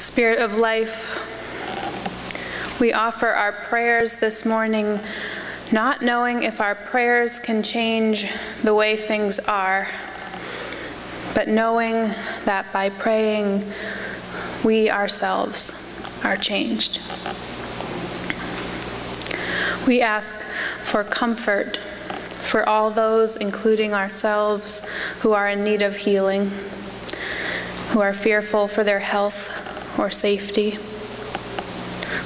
Spirit of life, we offer our prayers this morning, not knowing if our prayers can change the way things are, but knowing that by praying, we ourselves are changed. We ask for comfort for all those, including ourselves, who are in need of healing, who are fearful for their health or safety,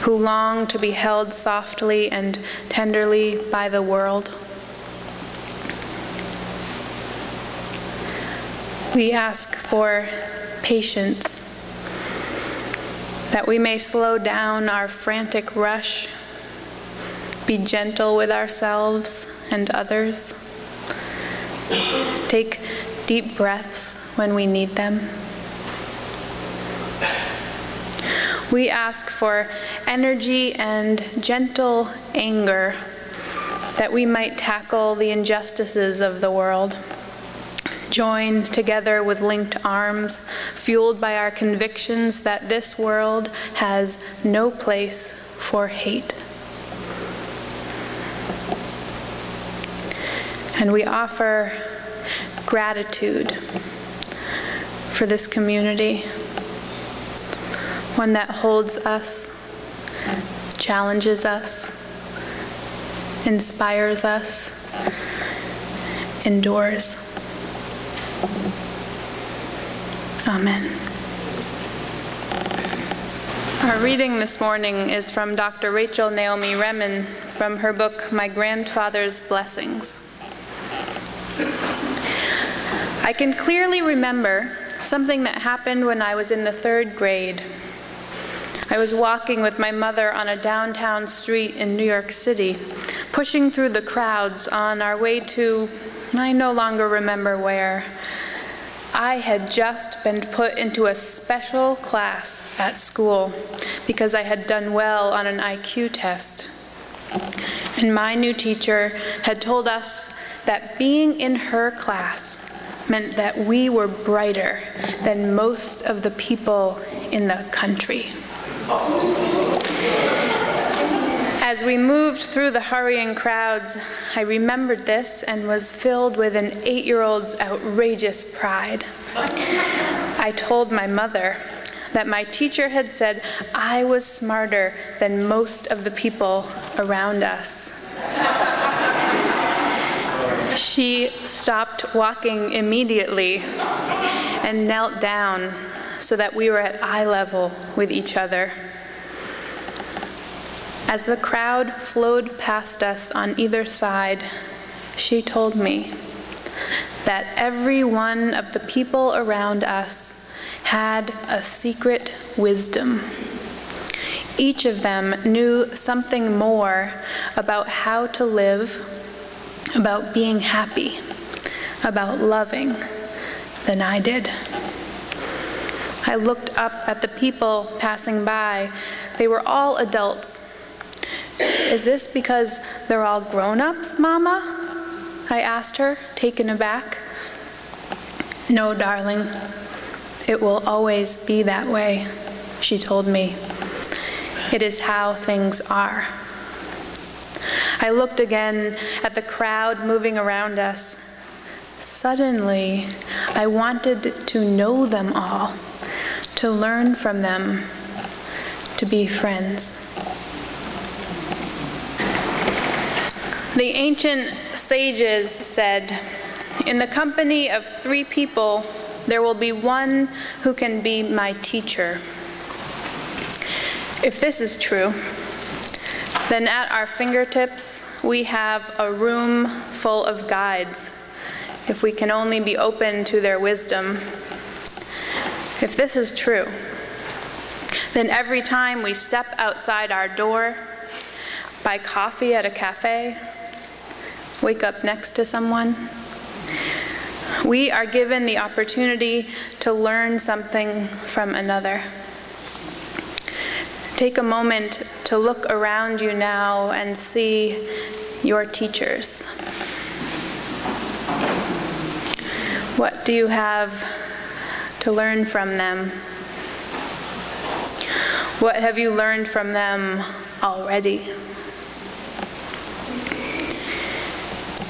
who long to be held softly and tenderly by the world. We ask for patience, that we may slow down our frantic rush, be gentle with ourselves and others, take deep breaths when we need them. We ask for energy and gentle anger, that we might tackle the injustices of the world, join together with linked arms, fueled by our convictions that this world has no place for hate. And we offer gratitude for this community, one that holds us, challenges us, inspires us, endures. Amen. Our reading this morning is from Dr. Rachel Naomi Remen from her book, My Grandfather's Blessings. I can clearly remember something that happened when I was in the 3rd grade. I was walking with my mother on a downtown street in New York City, pushing through the crowds on our way to, I no longer remember where. I had just been put into a special class at school because I had done well on an IQ test. And my new teacher had told us that being in her class meant that we were brighter than most of the people in the country. As we moved through the hurrying crowds, I remembered this and was filled with an 8-year-old's outrageous pride. I told my mother that my teacher had said I was smarter than most of the people around us. She stopped walking immediately and knelt down so that we were at eye level with each other. As the crowd flowed past us on either side, she told me that every one of the people around us had a secret wisdom. Each of them knew something more about how to live, about being happy, about loving than I did. I looked up at the people passing by. They were all adults. Is this because they're all grown-ups, Mama? I asked her, taken aback. No, darling. It will always be that way, she told me. It is how things are. I looked again at the crowd moving around us. Suddenly, I wanted to know them all, to learn from them, to be friends. The ancient sages said, "In the company of 3 people, there will be one who can be my teacher." If this is true, then at our fingertips, we have a room full of guides, if we can only be open to their wisdom. If this is true, then every time we step outside our door, buy coffee at a cafe, wake up next to someone, we are given the opportunity to learn something from another. Take a moment to look around you now and see your teachers. What do you have to learn from them? What have you learned from them already?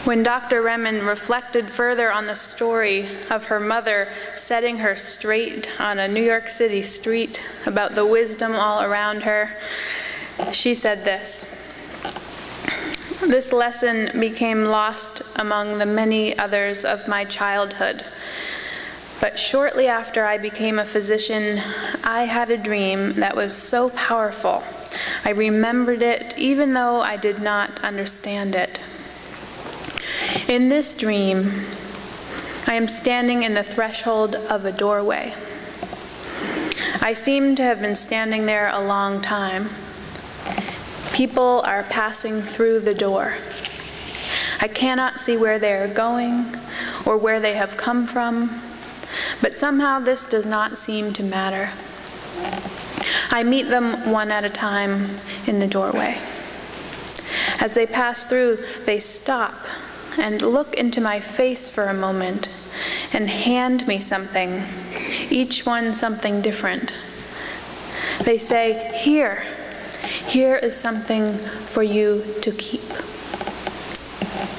When Dr. Remen reflected further on the story of her mother setting her straight on a New York City street about the wisdom all around her, she said this: "This lesson became lost among the many others of my childhood. But shortly after I became a physician, I had a dream that was so powerful. I remembered it even though I did not understand it. In this dream, I am standing in the threshold of a doorway. I seem to have been standing there a long time. People are passing through the door. I cannot see where they are going or where they have come from, but somehow this does not seem to matter. I meet them one at a time in the doorway. As they pass through, they stop and look into my face for a moment and hand me something, each one something different. They say, here is something for you to keep."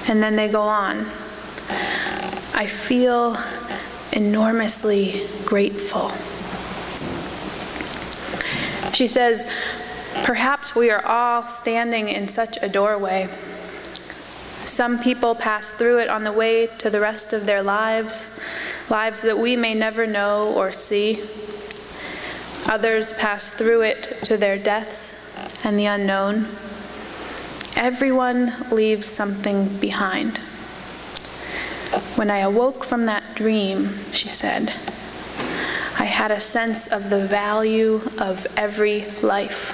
And then they go on. I feel enormously grateful. She says, perhaps we are all standing in such a doorway. Some people pass through it on the way to the rest of their lives, lives that we may never know or see. Others pass through it to their deaths and the unknown. Everyone leaves something behind. When I awoke from that dream, she said, I had a sense of the value of every life.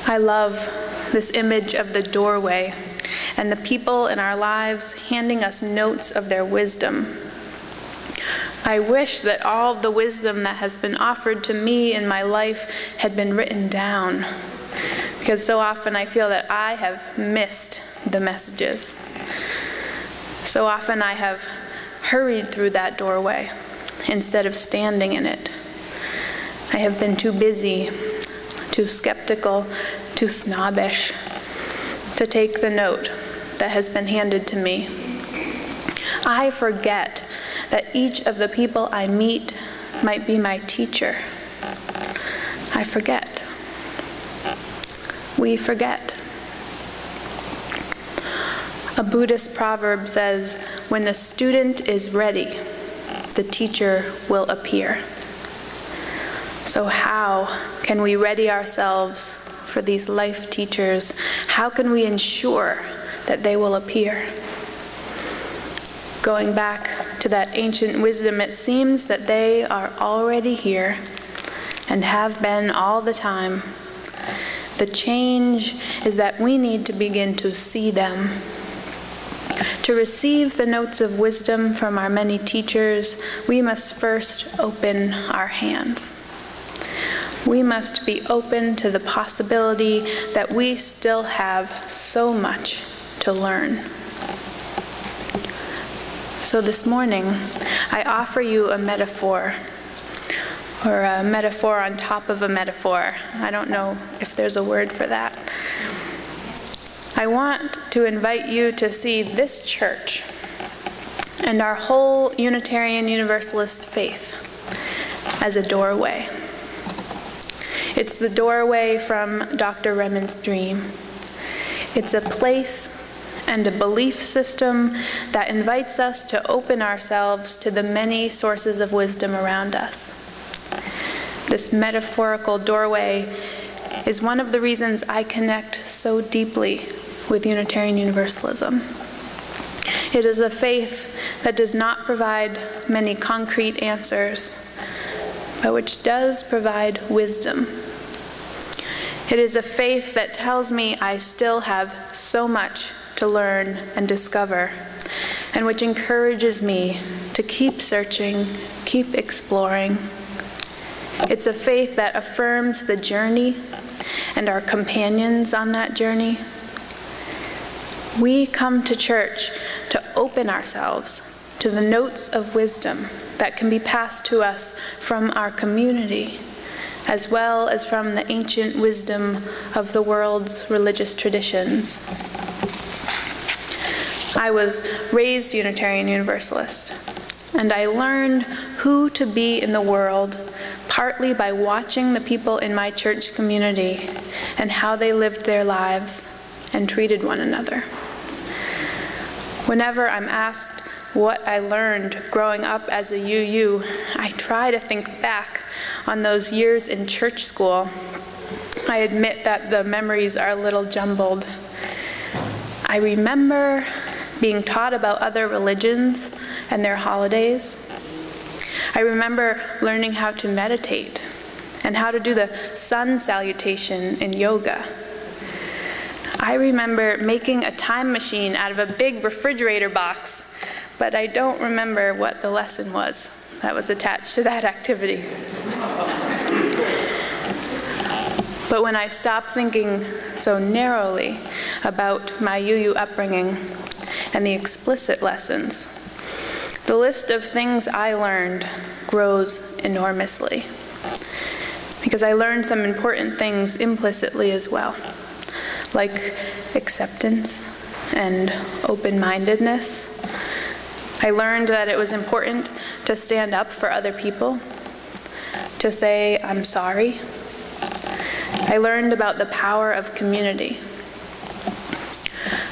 I love this image of the doorway and the people in our lives handing us notes of their wisdom. I wish that all of the wisdom that has been offered to me in my life had been written down, because so often I feel that I have missed the messages. So often I have hurried through that doorway instead of standing in it. I have been too busy, too skeptical, too snobbish to take the note that has been handed to me. I forget that each of the people I meet might be my teacher. I forget. We forget. A Buddhist proverb says, when the student is ready, the teacher will appear. So how can we ready ourselves for these life teachers? How can we ensure that they will appear? Going back to that ancient wisdom, it seems that they are already here and have been all the time. The change is that we need to begin to see them. To receive the notes of wisdom from our many teachers, we must first open our hands. We must be open to the possibility that we still have so much to learn. So this morning, I offer you a metaphor, or a metaphor on top of a metaphor. I don't know if there's a word for that. I want to invite you to see this church and our whole Unitarian Universalist faith as a doorway. It's the doorway from Dr. Remen's dream. It's a place and a belief system that invites us to open ourselves to the many sources of wisdom around us. This metaphorical doorway is one of the reasons I connect so deeply with Unitarian Universalism. It is a faith that does not provide many concrete answers, but which does provide wisdom. It is a faith that tells me I still have so much to learn and discover, and which encourages me to keep searching, keep exploring. It's a faith that affirms the journey and our companions on that journey. We come to church to open ourselves to the notes of wisdom that can be passed to us from our community, as well as from the ancient wisdom of the world's religious traditions. I was raised Unitarian Universalist, and I learned who to be in the world partly by watching the people in my church community and how they lived their lives and treated one another. Whenever I'm asked what I learned growing up as a UU, I try to think back on those years in church school. I admit that the memories are a little jumbled. I remember being taught about other religions and their holidays. I remember learning how to meditate and how to do the sun salutation in yoga. I remember making a time machine out of a big refrigerator box, but I don't remember what the lesson was that was attached to that activity. But when I stopped thinking so narrowly about my UU upbringing and the explicit lessons, the list of things I learned grows enormously, because I learned some important things implicitly as well, like acceptance and open-mindedness. I learned that it was important to stand up for other people, to say, "I'm sorry." I learned about the power of community.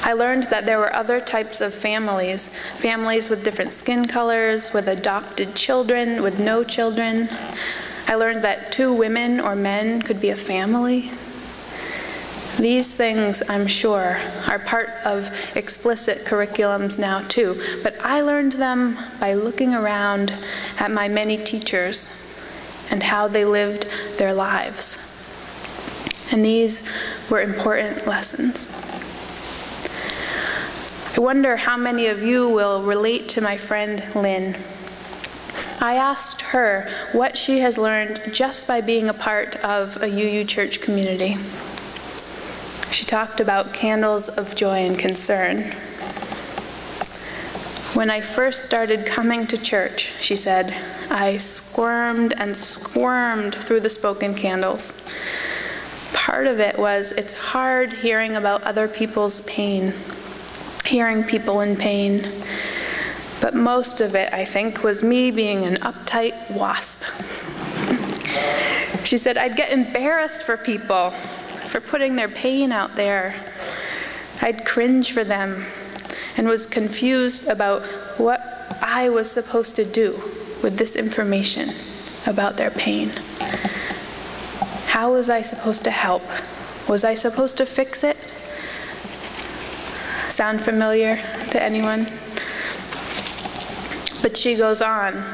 I learned that there were other types of families, families with different skin colors, with adopted children, with no children. I learned that 2 women or men could be a family. These things, I'm sure, are part of explicit curriculums now too, but I learned them by looking around at my many teachers and how they lived their lives. And these were important lessons. I wonder how many of you will relate to my friend Lynn. I asked her what she has learned just by being a part of a UU church community. She talked about candles of joy and concern. When I first started coming to church, she said, I squirmed and squirmed through the spoken candles. Part of it was it's hard hearing about other people's pain, hearing people in pain. But most of it, I think, was me being an uptight wasp. She said I'd get embarrassed for people, for putting their pain out there. I'd cringe for them and was confused about what I was supposed to do with this information about their pain. How was I supposed to help? Was I supposed to fix it? Sound familiar to anyone? But she goes on.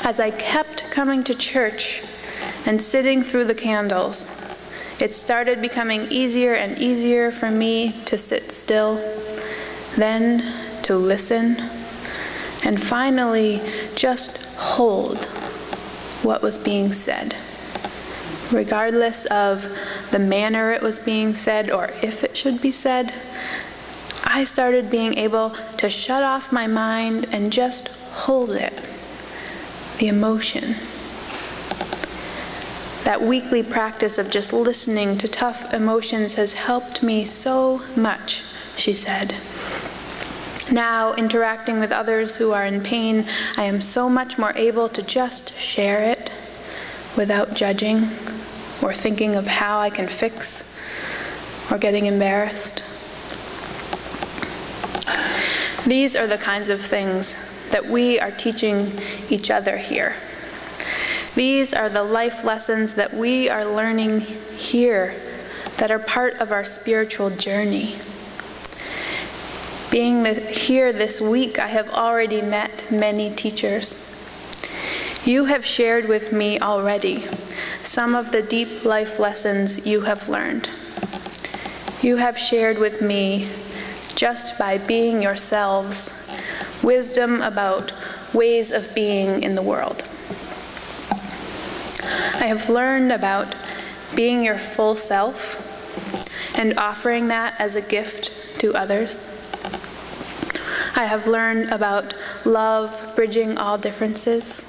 As I kept coming to church and sitting through the candles, it started becoming easier and easier for me to sit still, then to listen, and finally just hold what was being said. Regardless of the manner it was being said or if it should be said, I started being able to shut off my mind and just hold it, the emotion. That weekly practice of just listening to tough emotions has helped me so much, she said. Now, interacting with others who are in pain, I am so much more able to just share it without judging or thinking of how I can fix or getting embarrassed. These are the kinds of things that we are teaching each other here. These are the life lessons that we are learning here that are part of our spiritual journey. Being here this week, I have already met many teachers. You have shared with me already some of the deep life lessons you have learned. You have shared with me, just by being yourselves, wisdom about ways of being in the world. I have learned about being your full self and offering that as a gift to others. I have learned about love bridging all differences.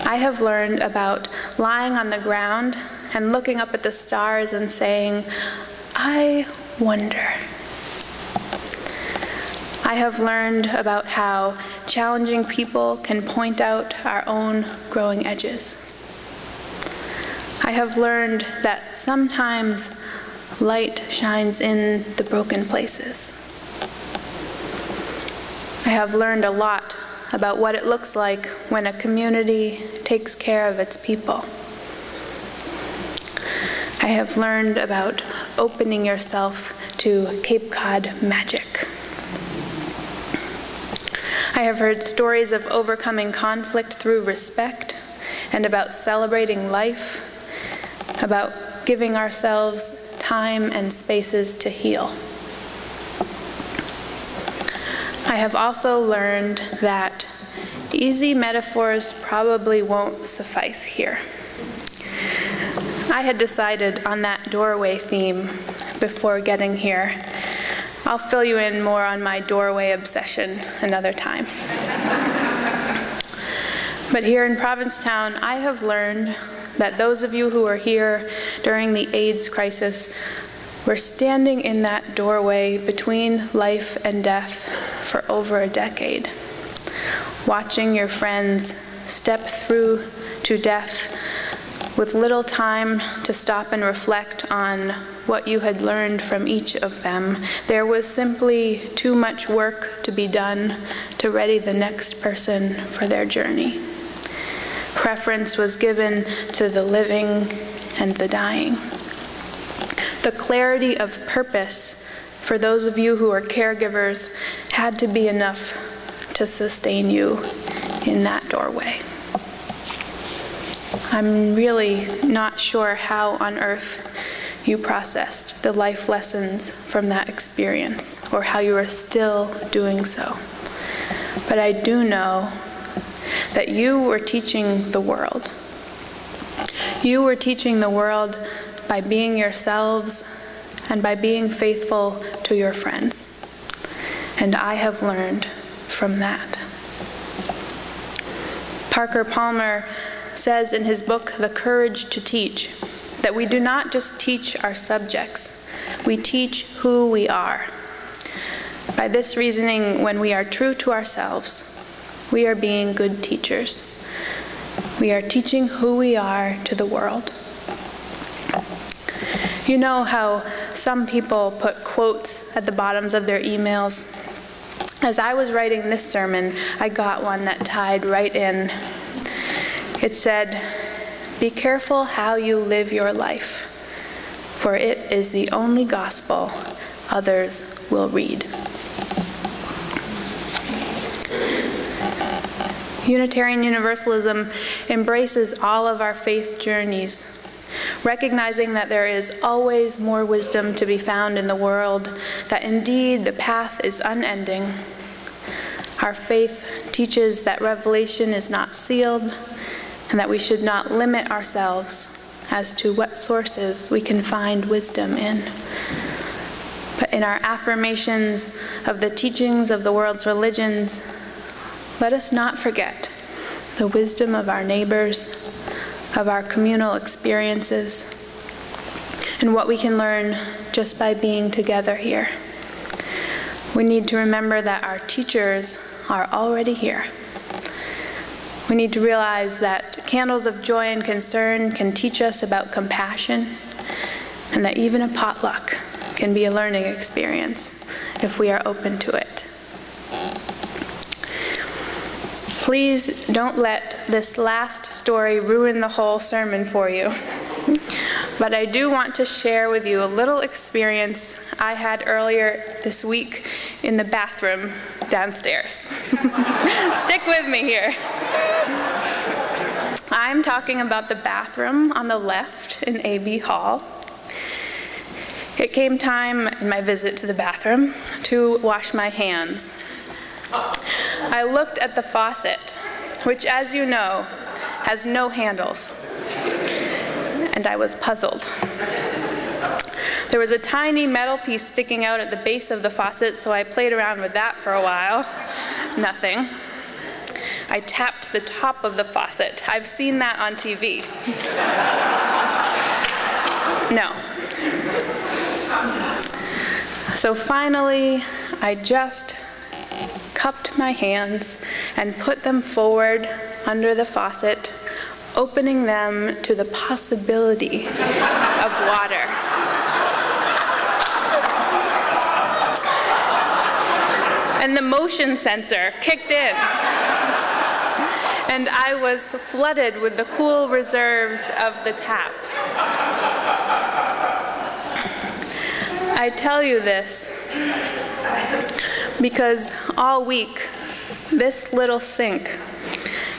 I have learned about lying on the ground and looking up at the stars and saying, I wonder. I have learned about how challenging people can point out our own growing edges. I have learned that sometimes light shines in the broken places. I have learned a lot about what it looks like when a community takes care of its people. I have learned about opening yourself to Cape Cod magic. I have heard stories of overcoming conflict through respect and about celebrating life, about giving ourselves time and spaces to heal. I have also learned that easy metaphors probably won't suffice here. I had decided on that doorway theme before getting here. I'll fill you in more on my doorway obsession another time. But here in Provincetown, I have learned that those of you who were here during the AIDS crisis were standing in that doorway between life and death for over a decade, watching your friends step through to death with little time to stop and reflect on what you had learned from each of them. There was simply too much work to be done to ready the next person for their journey. Preference was given to the living and the dying. The clarity of purpose for those of you who are caregivers had to be enough to sustain you in that doorway. I'm really not sure how on earth you processed the life lessons from that experience, or how you are still doing so. But I do know that you were teaching the world. You were teaching the world by being yourselves and by being faithful to your friends. And I have learned from that. Parker Palmer says in his book, The Courage to Teach, that we do not just teach our subjects, we teach who we are. By this reasoning, when we are true to ourselves, we are being good teachers. We are teaching who we are to the world. You know how some people put quotes at the bottoms of their emails? As I was writing this sermon, I got one that tied right in. It said, "Be careful how you live your life, for it is the only gospel others will read." Unitarian Universalism embraces all of our faith journeys, recognizing that there is always more wisdom to be found in the world, that indeed the path is unending. Our faith teaches that revelation is not sealed, and that we should not limit ourselves as to what sources we can find wisdom in. But in our affirmations of the teachings of the world's religions, let us not forget the wisdom of our neighbors, of our communal experiences, and what we can learn just by being together here. We need to remember that our teachers are already here. We need to realize that candles of joy and concern can teach us about compassion, and that even a potluck can be a learning experience if we are open to it. Please don't let this last story ruin the whole sermon for you. But I do want to share with you a little experience I had earlier this week in the bathroom downstairs. Stick with me here. I'm talking about the bathroom on the left in AB Hall. It came time in my visit to the bathroom to wash my hands. I looked at the faucet, which, as you know, has no handles, and I was puzzled. There was a tiny metal piece sticking out at the base of the faucet, so I played around with that for a while. Nothing. I tapped the top of the faucet. I've seen that on TV. No. So finally, I just cupped my hands and put them forward under the faucet, opening them to the possibility of water. And the motion sensor kicked in. And I was flooded with the cool reserves of the tap. I tell you this because all week, this little sink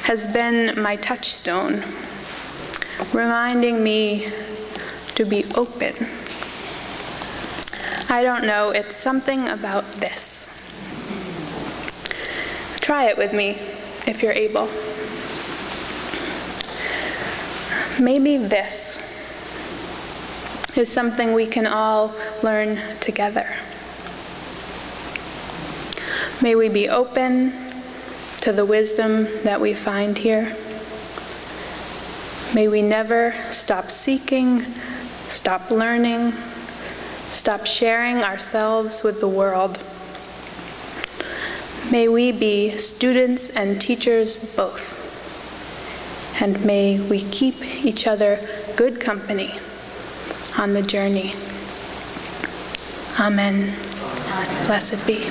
has been my touchstone, reminding me to be open. I don't know, it's something about this. Try it with me if you're able. Maybe this is something we can all learn together. May we be open to the wisdom that we find here. May we never stop seeking, stop learning, stop sharing ourselves with the world. May we be students and teachers both. And may we keep each other good company on the journey. Amen. Blessed be.